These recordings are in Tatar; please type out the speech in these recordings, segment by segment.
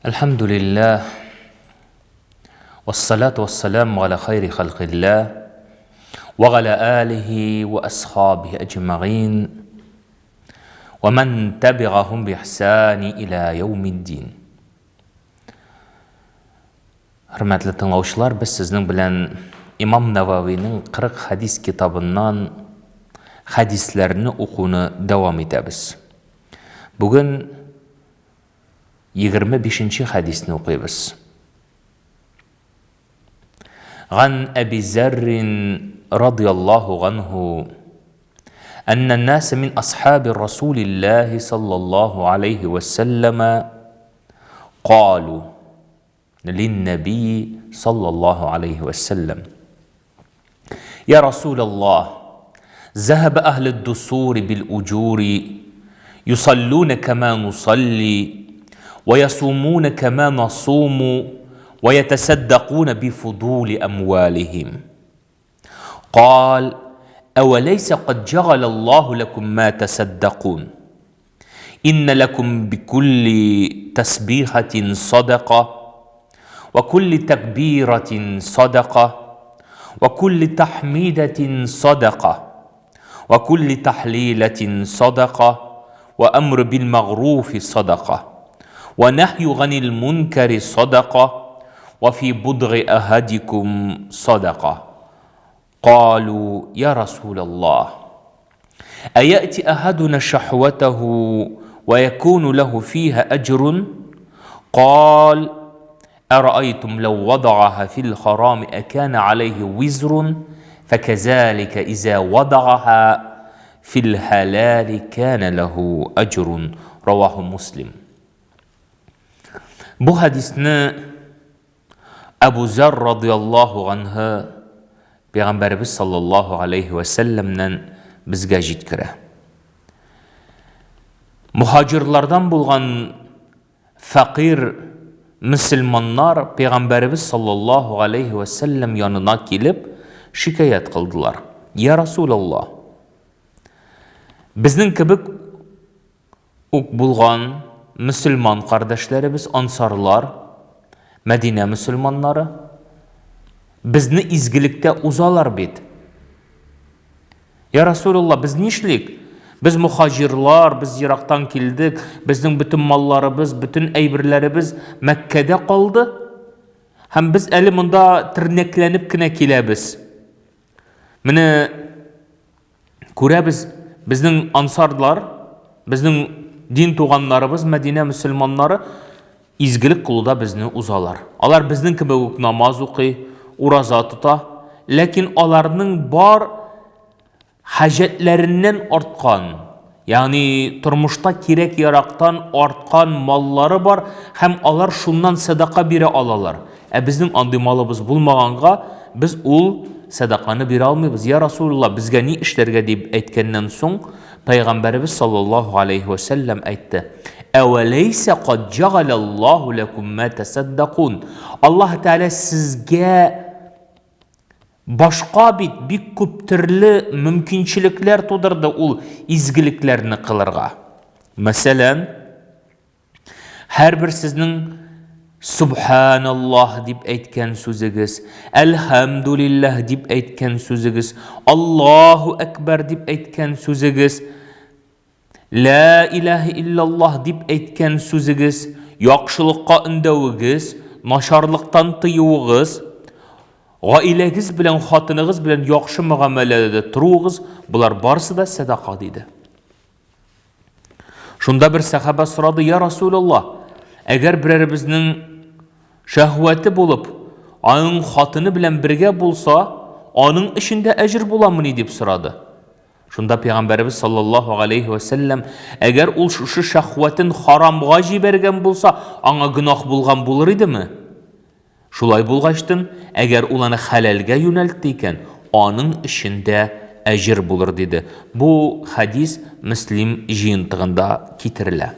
الحمد لله والصلاة والسلام على خير خلق الله وعلى آله وأصحابه أجمعين ومن تبعهم بإحسان إلى يوم الدين. Hürmetli tыңлаучылар, biz sizning bilan İmam Navavining 40 hadis kitabından hadislerini okunu devam etamiz. Bugün 25. hadisini okuyuz. An Ebi Zerrin radıyallahu anhu enne nâse min ashabi Resulillahi sallallahu aleyhi ve selleme qalu للنبي صلى الله عليه وسلم يا رسول الله ذهب أهل الدثور بالأجور يصلون كما نصلي ويصومون كما نصوم ويتصدقون بفضول أموالهم قال أوليس قد جعل الله لكم ما تصدقون إن لكم بكل تسبيحة صدقة وكل تكبيرة صدقة وكل تحميدة صدقة وكل تحليلة صدقة وأمر بالمعروف صدقة ونهي عن المنكر صدقة وفي بضع أحدكم صدقة قالوا يا رسول الله أيأتي أحدنا شهوته ويكون له فيها أجر قال أرأيتم لو وضعها في الحرام أكان عليه وزر فكذلك إذا وضعها في الحلال كان له أجر رواه مسلم. Bu hadisni Abu Zar radıyallahu anhu Peygamberimiz sallallahu aleyhi ve sellem'den bizge jetkire. Muhacirlardan bulgan fakir Müslümanlar Peygamberimiz sallallahu aleyhi ve sellem yanına gelip şikayet kıldılar. Ya Resulallah, bizning kibik bulgan Müslüman kardeşlerimiz, ansarlar, Medine Müslümanları bizni izgilikte uzalar bit. Ya Resulallah, biz nişlik? Biz muhacirlar, biz Irak'tan keldik, bizning bütün mallarımız, bütün eybirlerimiz Mekke'de kaldı. Hem biz eli munda tırneklenip kine kelebіз. Mine ko'ramiz, bizning ansarlar, bizning din tuğanlarımız, Medine Müslümanları izgilik kılıda bizni uzalar. Alar bizning gibi namaz okuy, uraza tuta, lakin alarning bar hacetlerinden artkan, yani turmuşta kirek yaraktan artkan malları var, hem alar şundan sadaka biri alalar. Bizning andi malımız bulmaganга biz ul sadakanı biri almayız. Ya Resulullah, bizge ni işlerge deyip etkenden soň Peygamberimiz sallallahu aleyhi ve sellem aytdı. Eveleyse qad ja'alallahu lekum ma tasaddaqun. Allah Teala sizge başka bir köp türlü mümkünçilikler tudurdu ul izgiliklerini kılırga. Mesela her bir sizning Subhanallah dip aytgan so'zingiz, Elhamdülillah dip aytgan so'zingiz, Allahu Ekber dip aytgan so'zingiz, La ilahe illallah dip aytgan so'zingiz, yaxshilikqa undavig'iz, nasharlikdan tiyuvig'iz, Ailegiz bilen, xotinigiz bilen yaxshi muomalada turugiz, bular barisi da sadaqa deydi. Shunda bir sahaba so'radi, ya Rasulullah, agar birimizning shahvati bo'lib, onun xotini bilan birga bo'lsa, onun ishinde ajr bo'lamini deb so'radi. Shunda Peygamberimiz sallallahu aleyhi ve sellem, agar ul shu shahvatin haromga jibergan bo'lsa, anga gunoh bo'lgan bo'lar edimi? Şulay bulgaçtın, eğer ulanı halalga yönelttiken, onun işinde ecir bulur dedi. Bu hadis Müslim jiyintığında kitirile.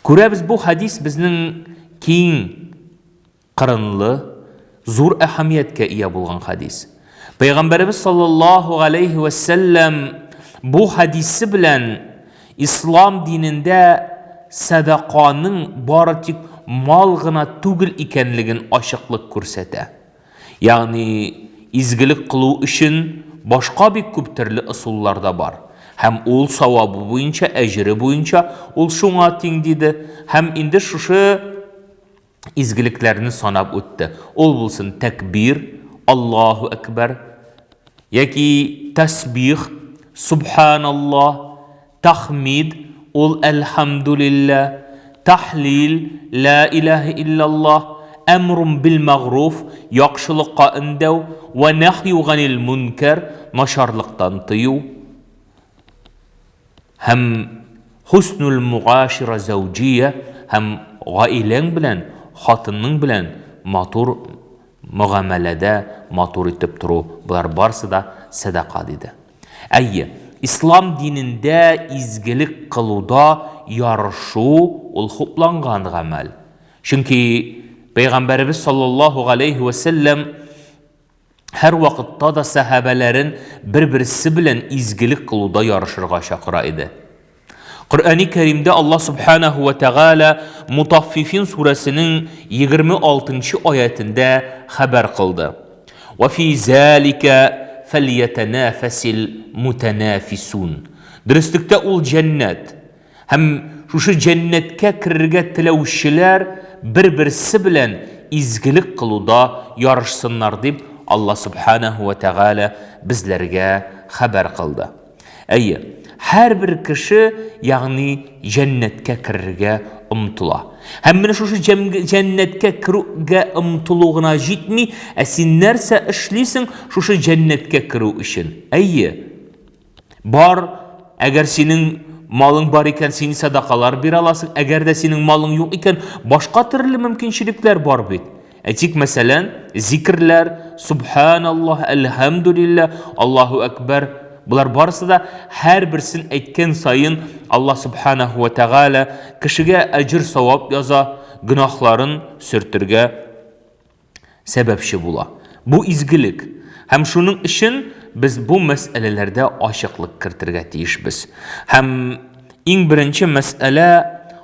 Ko'ramiz, bu hadis bizning keng qirınlı, zor ahamiyetke iya bulgan hadis. Peygamberimiz sallallahu aleyhi ve sellem bu hadisi bilen İslam dininde sadakanın bari мал гына түгел икәнлеген ачыклык күрсәтә. Ягъни изгелек кылу өчен башка бик күп төрле ысуллар да бар. Һәм ул савабы буенча, әҗре буенча ул шуңа тиң диде. Һәм инде шушы изгелекләрне санап үтте. Ул булсын тәкбир, Аллаһу акбар, яки тасбих, субханаллах, тахмид, ул әлхамдулиллах, тахлил, ла илаха иллаллах, әмрун бил магруф, яхшылыкка өндәү, ва нахю ганил мункар, нашарлыктан тыю. Һәм хуснул муашира заужия, һәм гаиләң белән, хатының белән матур мугамәләдә матур итеп тору. Булар барсы да садака диде. Әйе, ислам динендә изгелек кылуда ярышу ул хупланган гамәл. Чөнки Пәйгамбәрбез саллаллаһу алейхи ва саллям һәр вакытта да сахабаларын бер-берсе белән изгелек кылуда ярышырга чакыра иде. Коръәни Кәримдә Аллаһ субханаһу ва тәгалә Мутаффифин сүрәсенең 26-нчы аятында хәбәр кылды. Ва фи залика фальятанафасил мутанафисун. Дөрестлектә ул җәннәт. Һәм шушы җәннәткә кирергә теләүчеләр бер-берсе белән изгелек кылуда ярышсыннар дип Аллаһ субханаһу ва тәгалә безләргә хәбәр кылды. Әйе, һәр бер кеше, ягъни җәннәткә кирергә омтыла. Һәм менә шушы җәннәткә кирүгә омтылу гына җитми, ә син нәрсә эшлисең шушы җәннәткә кирү өчен? Әйе, бар, әгәр синең малың бар икән, син садакалар бирә аласың, әгәр дә синең малың юк икән, башка төрле мөмкинчелекләр бар бит. Әйтик, мәсәлән, зикрләр, субханаллах, әлхамдулиллах, Аллаһу акбар, булар барысы да һәр берсен әйткән сайын Аллаһ субханаһу ва тәгалә кешегә әҗр савап яза, гөнаһларын сөртергә сәбәпче була. Бу изгелек. Һәм шуның өчен biz bu мәсьәләләрдә ачыклык кертергә тиешбез. Һәм иң беренче мәсьәлә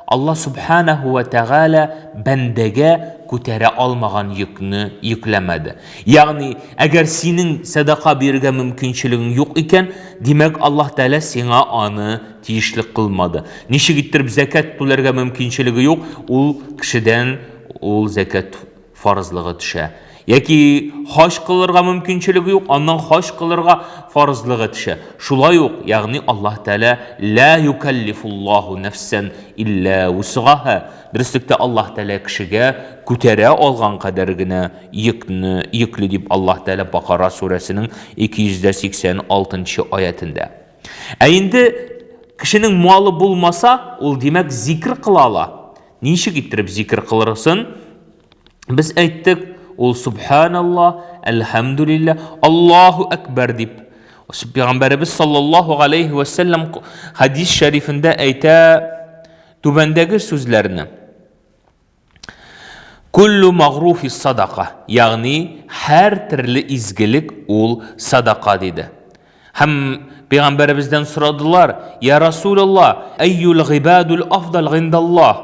Аллаһ субханаһу ва тәгалә бәндәгә күтәрә алмаган йөкне йөкләмәде. Ягъни, әгәр синең садака бирергә мөмкинчелегең юк икән, димәк Аллаһ Тәгалә сиңа аны тиешлек кылмады. Ничек иттереп закат түләргә мөмкинчелеге юк, ул кешедән ул закат фарызлыгы төшә. Яки хаҗ кылырга мөмкинчелеге юк, аннан хаҗ кылырга фарызлыгы төшә. Шулай ук, ягъни Аллаһ Тәгалә ла юкаллифуллаху нафсан илля вусгаха. Дөрестлектә Аллаһ Тәгалә кешегә күтәрә алган кадәр генә йөкне йөкле дип Аллаһ Тәгалә Бакара сүрәсенең 286-нчы аятында. Ә инде кешенең малы булмаса, ул димәк зикр кыла ала. Ничек иттереп зикр кылырсың? Без әйттек, ул субханаллах, әлхамдулиллах, Аллаһу акбар дип. Пәйгамбәрбез саллаллаһу алейхи ва саллям хадис шәрифендә әйтә түбәндәге сүзләрне. Куллу магруфи садака, ягъни һәр төрле изгелек ул садака диде. Һәм Пәйгамбәрбездән сорадылар: "Я Расулаллах, айюл гибадул афдал гиндаллах?"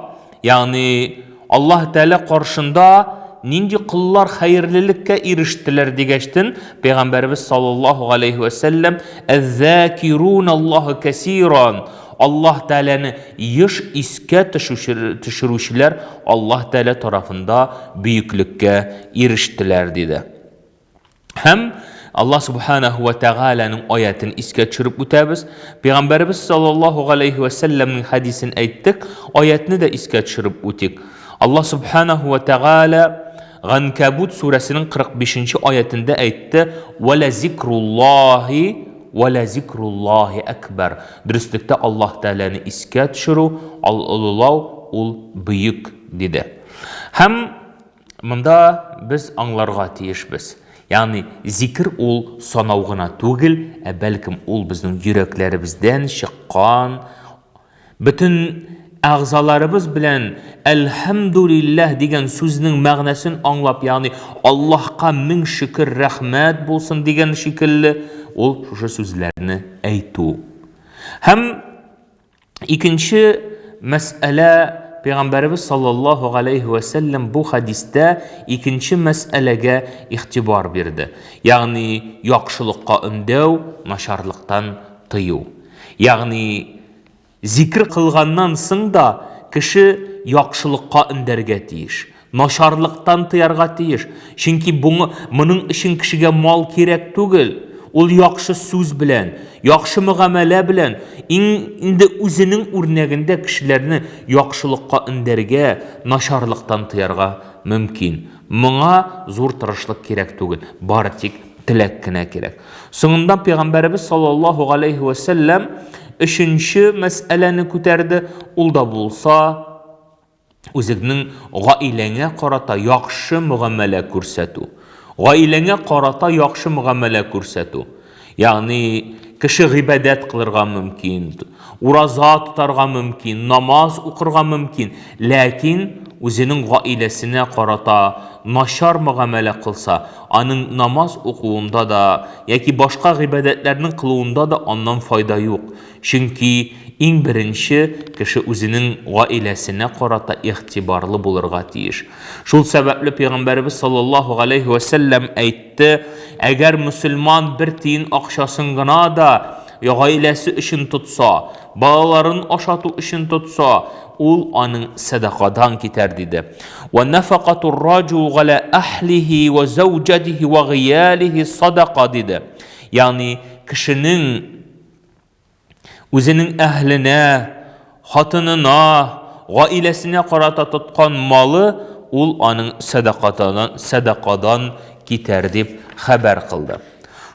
Ягъни Аллаһ Тәгалә каршында нинди кыллар хәерлелеккә ирештеләр дигәчтен, Пәйгамбәрбез саллаллаһу алейхи ва саллям: "Аззакируналлаһа касиран." Аллаһ Тәгаләне еш искә төшерүчеләр Аллаһ Тәгалә тарафында бөеклеккә ирештеләр диде. Һәм Аллаһ субханаһу ва тәгаләнең аятын искә төшереп үтәбез. Пәйгамбәрбез саллаллаһу алейхи ва саллямның хадисен әйттек, аятны да искә төшереп үтик. Аллаһ субханаһу ва тәгалә Ганкабут сүрәсенең 45-нче аятында әйтте: "Вала зикруллахи акбар." Дөрестлектә Аллаһ Тәгаләне искә төшерү, улылау ул бөек диде. Һәм монда без аңларга тиешбез. Ягъни зикр ул санау гына түгел, ә бәлкем ул безнең йөрәкләребездән чыккан, бөтен әгъзаларыбыз белән әлхамдулиллах дигән сүзнең мәгънәсен аңлап, ягъни Аллаһка мең шөкер, рәхмәт булсын дигән шикелле, ул шушы сүзләрне әйтү. Һәм икенче мәсьәлә, Peygamberimiz sallallahu aleyhi ve sellem bu hadiste ikinci meselege ihtibar berdi. Yani yaxşılıkka ündeu, naşarlıktan tıyу. Yani zikir kılgandan soң da kişi yaxşılıkka ündерге тиеш. Naşarlıktan tıyarga тиеш. Çünkü bunun için kişiге mal kerek түгел. Ул яхшы сүз белән, яхшы мөгамәлә белән, инде үзенең үрнәгендә кешеләрне яхшылыкка үндәргә, нашарлыктан тыярга мөмкин. Моңа зур тырышлык кирәк түгел, бары тик теләк кенә кирәк. Соңында Пәйгамбәрбез саллаллаһу алейхи ва саллям өченче мәсьәләне күтәрде. Ул да булса үзеңнең гаиләңә карата яхшы мөгамәлә күрсәтү. Гаиләңә карата яхшы мөгамәлә күрсәтү. Ягъни кеше гыйбадәт кылырга мөмкин, ураза тутарга мөмкин, намаз укырга мөмкин, ләкин үзенең гаиләсенә карата нашар мөгамәлә кылса, аның намаз укуында да яки башка гыйбадәтләрнең кылуында да аннан файда юк. Чөнки иң беренче кеше үзенең гаиләсенә карата игътибарлы булырга тиеш. Шул сәбәпле Пәйгамбәрбез саллаллаһу алейхи ва саллям әйтте, әгәр мөселман бер тиен акчасын гына да гаиләсе өчен тотса, балаларын ашату өчен тотса, ул аның садакадан китәр диде. Ва нафaqatu ar-rajul ala ahlihi wa zawjatihi wa ghiyalihi sadaqa диде. Ягъни кешенең үзенең әһленә, хатынына, гаиләсенә карата тоткан малы ул аның садакадан китәр дип хәбәр кылды.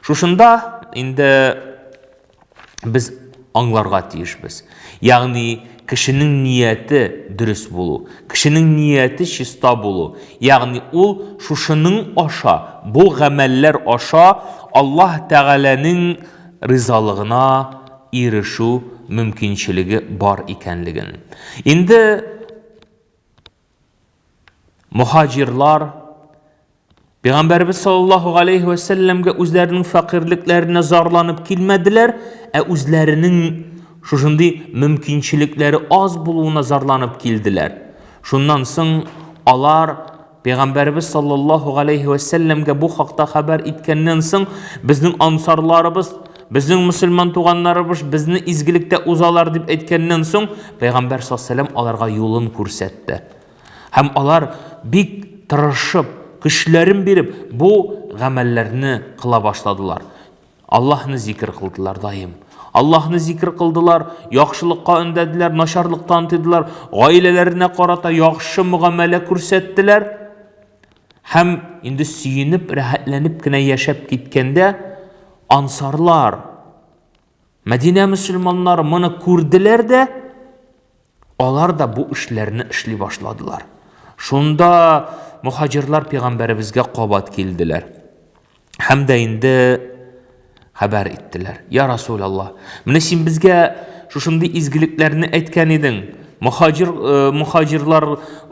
Шушында инде без аңларга тиешбез. Ягъни кешенең нияте дөрес булу, кешенең нияте чиста булу. Ягъни ул шушының аша, бу гамәлләр аша Аллаһ Тәгаләнең ризалыгына ирешү мөмкинчелеге бар икәнлеген. Инде мухаҗирлар Пәйгамбәрбез саллаллаһу алейхи ва саллямга үзләренең фақирлыкларына зарланып килмәделәр, үзләренең шушындый мөмкинчелекләре аз булуына зарланып килделәр. Шуннан соң алар Пәйгамбәрбез саллаллаһу алейхи ва саллямга бу хакта хәбәр иткәннән соң безнең ансарларыбыз, безнең мөселман туганнарыбыз безне изгилектә узалар дип әйткәннән соң Пәйгамбәр саллаллаһу алейхи ва саллям аларга юлын күрсәтте. Һәм алар бик тырышып, көчләрен биреп бу гамәлләрне кыла башладылар. Аллаһны зикр кылдылар даим. Аллаһны зикр кылдылар, яхшылыкка өндәделәр, нашарлыктан тыйдылар, гаиләләренә карата яхшы мөгамәлә күрсәттеләр. Һәм инде сөенеп, рәхәтләнеп кенә яшәп киткәндә ансарлар, Мәдинә мөселманнары моны күрделәр дә, алар да бу эшләрне эшли башладылар. Шунда мухаҗирлар Пәйгамбәребезгә кабат килделәр. Һәм дә инде хәбәр иттеләр. Я Расулаллаһ, менә син безгә шушындый изгилекләрне әйткән идең. Мухаҗирлар,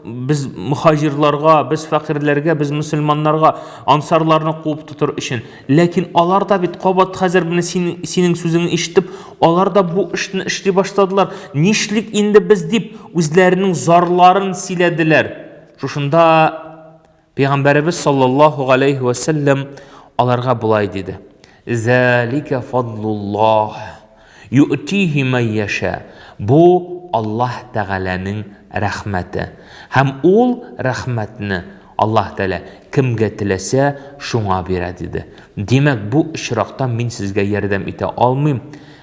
без мухаҗирларга, без фәкыйрьләргә, без мөселманнарга ансарларны куып тотыр өчен. Ләкин алар да бит кабат хәзер менә синең сүзеңне ишетеп, алар да бу эшне эшли башладылар. Нишлек инде без дип үзләренең зарларын сөйләделәр. Шушында Пәйгамбәрбез саллаллаһу алейхи ва саллям аларга булай диде. Залика фадлуллаһ ю'тиһи ман яша. Бу Аллаһ Тәгаләнең рәхмәте. Һәм ул рәхмәтне Аллаһ Тәгалә кемгә теләсә шуңа бирә диде. Димәк, бу очракта мин сезгә ярдәм итә алмыйм,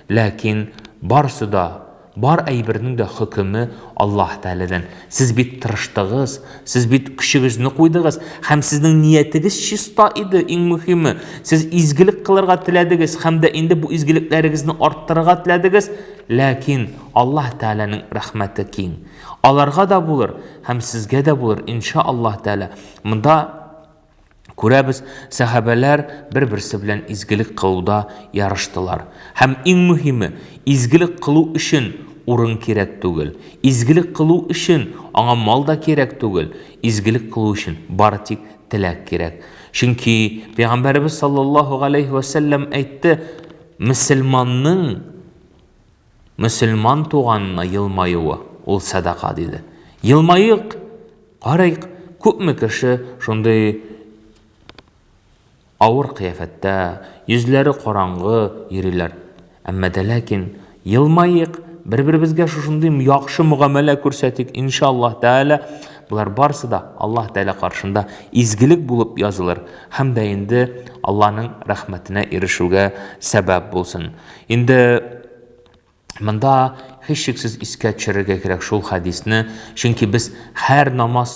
ләкин барсы да, бар әйбернең дә хөкеме Аллаһ Тәгаләдән. Сез бит тырыштыгыз, сез бит көчегезне куйдыгыз, һәм сезнең ниятегез чиста иде, иң мөһиме. Сез изгилек кылырга теләдегез, һәм дә инде бу изгилекләрегезне арттырырга теләдегез, ләкин Аллаһ Тәгаләнең рәхмәте киң. Аларга да булыр, һәм сезгә дә булыр, иншааллаһ Тәгалә. Монда күрәбез, сахабалар бер-берсе белән изгилек кылуда ярыштылар. Һәм иң мөһиме, изгилек кылу өчен урын кирәк түгел. Изгилек кылу өчен аңа мал да кирәк түгел. Изгилек кылу өчен бары тик теләк кирәк. Чөнки Пәйгамбәрбез саллаллаһу алейхи ва саллям әйтте, мөселман туганына елмаюы ул садака диде. Елмайық, қарайық, көпме кіші шондай ауыр қияфәттә, yüzләре қараңғы ериләр. Әмма дә ләкин елмайық, бір-бірімізге шушындай яхшы муамәлә күрсәтик, иншаллаһ тәала. Бұлар барсы да Аллаһ тәала қаршында изгілік булып язылыр, һәм дә инде Аллаһның рәхмәтенә ирешүгә сәбәп булсын. Инде монда һичшиксез искә төшерергә кирәк шул хадисне, чөнки без һәр намаз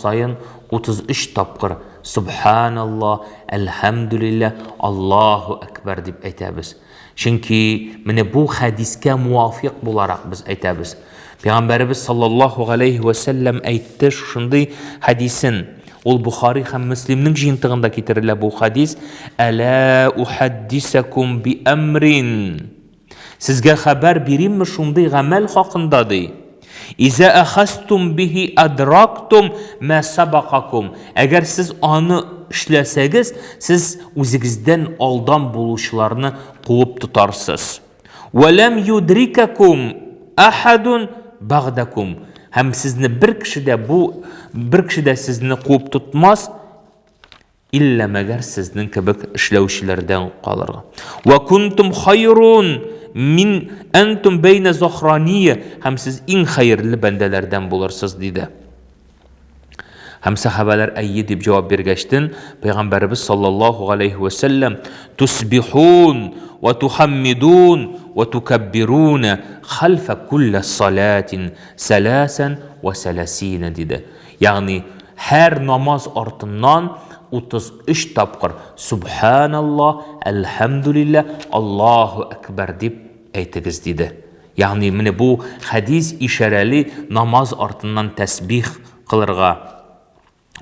сайын 33 тапкыр Субханаллах, Әлхәмдүлилләх, Аллаһу әкбәр дип әйтәбез. Чөнки менә бу хадискә муафиq буларак без әйтәбез. Пәйгамбәрбез саллаллаһу алейхи ва сәллям әйтте шундый хадисен. Ул Бухари һәм Муслимның җыентыгында китерелә бу хадис. Әлә ухаддисакум би амрин. Сезгә хәбәр биримме шундый гамәл хакында ди. Иза ахастум бихи адрактум ма сабақакум. Әгәр сез аны эшләсәгез, сез үзегездән алдан булучыларны куып тотарсыз. Валам юдрикакум ахадун багдакум. Һәм сезне бер кеше дә сезне куып тотмас, илля мәгәр сезнең кебек эшләүчеләрдән калырга. Ва кунтум хайрун min antum bayna zuhraniya, һәм сез иң хәерле бәндәләрдән булырсыз диде. Һәм сахабалар әйе дип җавап биргәчтен, Пәйгамбәрбез саллаллаһу алейхи ва сәллям тусбихун ва тухаммидун ва тукаббируна хальфа кулли салатин саласан ва саласина диде. Ягъни һәр намаз артыннан 33 тапкыр Субханаллах, Әлхәмдүлилләх, Аллаһу әкбәр дип әйтегез диде. Ягъни менә бу хадис ишарәли намаз артыннан тәсбих кылырга,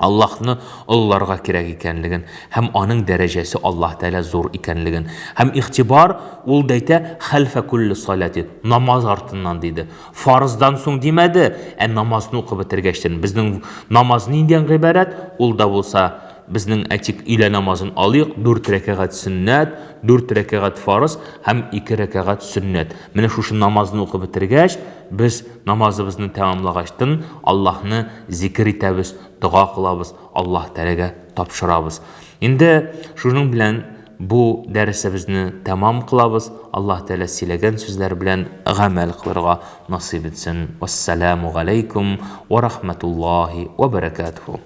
Аллаһны улларга кирәк икәнлеген, һәм аның дәрәҗәсе Аллаһ Тәала зур икәнлеген, һәм игътибар ул дәйтә хәлфә кулли салати, намаз артыннан диде. Фарыздан соң димәде, намазны укып бетергәчтен безнең намаз ниндән гыйбарәт? Ул да булса безнең әтик илә намазын алыйк, 4 рәкәгать сөннәт, 4 рәкәгать фарыз һәм 2 рәкәгать сөннәт. Менә шушы намазны укып бетергәч, без намазыбызны тәмамлагачтан Аллаһны зикр итәбез, дуа кылабыз, Аллаһ Тәаләгә тапшырабыз. Инде шуның белән бу дәресебезне тәмам кылабыз. Аллаһ Тәалә сөйләгән сүзләр белән гамәл кылырга насыйп итсен. Вассаламу алейкум ва рахматуллаһи ва баракатуху.